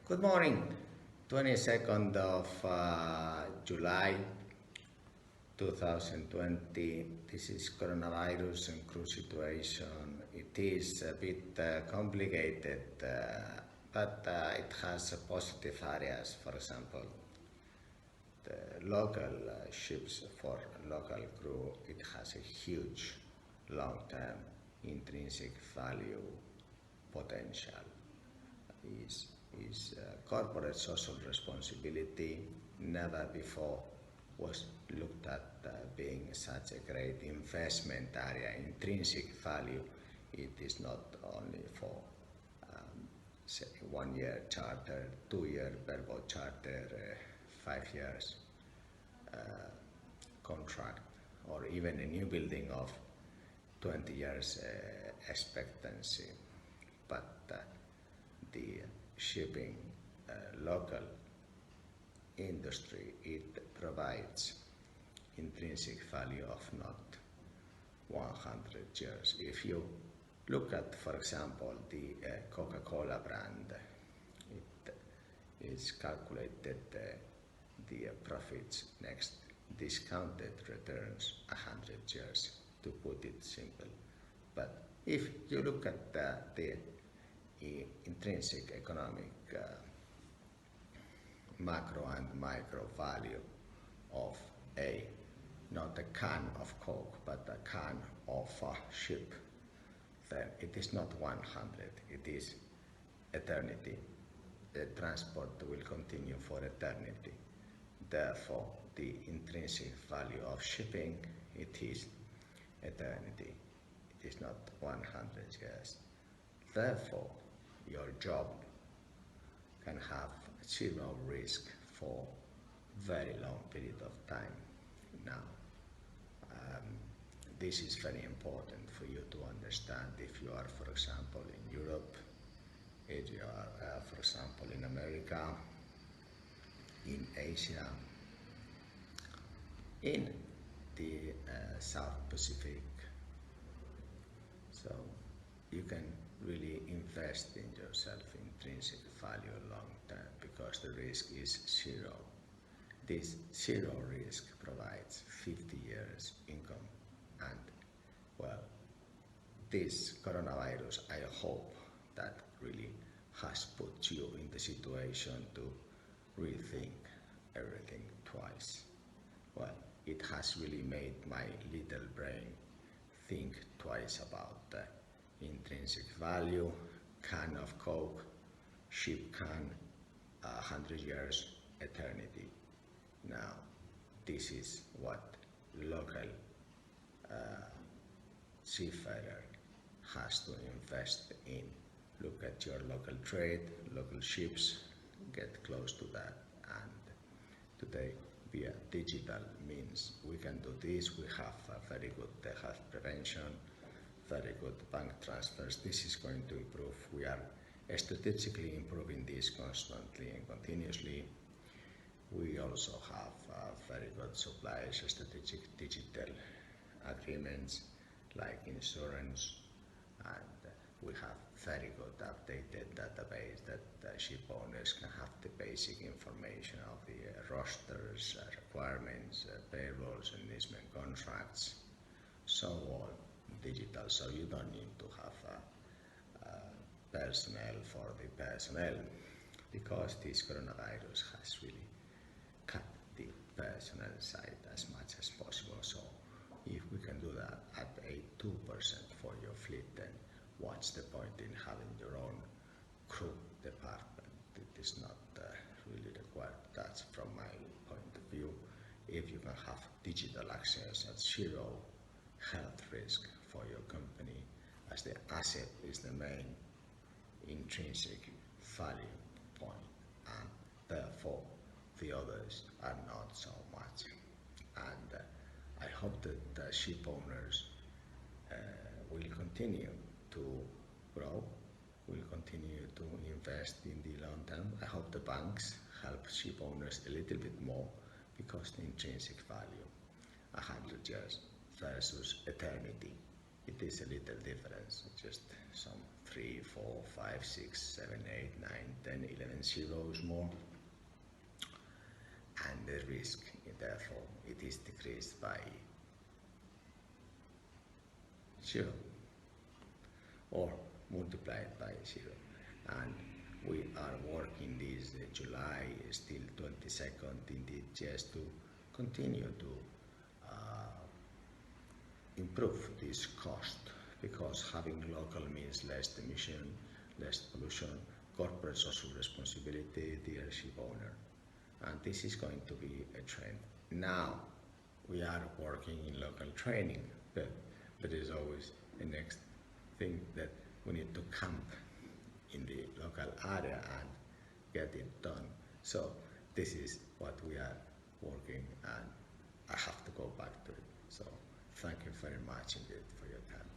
Good morning, 22nd of July 2020. This is coronavirus and crew situation. It is a bit complicated, but it has positive areas. For example, the local ships for local crew, it has a huge long-term intrinsic value potential. Is corporate social responsibility never before was looked at being such a great investment area. Intrinsic value, it is not only for say 1 year charter, 2 year bareboat charter, 5 years contract, or even a new building of 20 years expectancy, but the shipping local industry, it provides intrinsic value of not 100 years. If you look at, for example, the Coca-Cola brand, it is calculated the profits next discounted returns 100 years, to put it simple. But if you look at the intrinsic economic macro and micro value of not a can of Coke, but a can of a ship, then it is not 100, it is eternity. The transport will continue for eternity. Therefore, the intrinsic value of shipping, it is eternity. It is not 100 years. Therefore, your job can have zero risk for very long period of time. Now, this is very important for you to understand if you are, for example, in Europe, if you are, for example, in America, in Asia, in the South Pacific. So you can really invest in yourself intrinsic value long term because the risk is zero. This zero risk provides 50 years income, and well, this coronavirus, I hope that really has put you in the situation to rethink everything twice. Well, it has really made my little brain think twice about the intrinsic value, can of Coke, ship can, 100 years, eternity. Now, this is what local seafarer has to invest in. Look at your local trade, local ships, get close to that, and today via digital means we can do this. We have a very good health prevention, very good bank transfers. This is going to improve. We are strategically improving this constantly and continuously. We also have very good suppliers, strategic digital agreements like insurance, and we have very good updated database that ship owners can have the basic information of the rosters, requirements, payrolls, enlistment contracts, so on, digital. So you don't need to have personnel for the personnel, because this coronavirus has really cut the personnel side as much as possible. So if we can do that at a 2% for your fleet, then what's the point in having your own crew department? It is not really required. That's from my point of view. If you can have digital access at zero health risk for your company, as the asset is the main intrinsic value point, and therefore the others are not so much. And I hope that the ship owners will continue to grow, will continue to invest in the long term. I hope the banks help ship owners a little bit more, because the intrinsic value, 100 years versus eternity, it is a little difference, just some 3, 4, 5, 6, 7, 8, 9, 10, 11 zeros more, and the risk, therefore, it is decreased by 0 or multiplied by 0. And we are working this July, still 22nd, indeed, just to continue to improve this cost, because having local means less emission, less pollution, corporate social responsibility, dealership owner. And this is going to be a trend. Now we are working in local training, but there is always a next thing that we need to camp in the local area and get it done. So this is what we are working, and I have to go back to it. So thank you very much indeed for your time.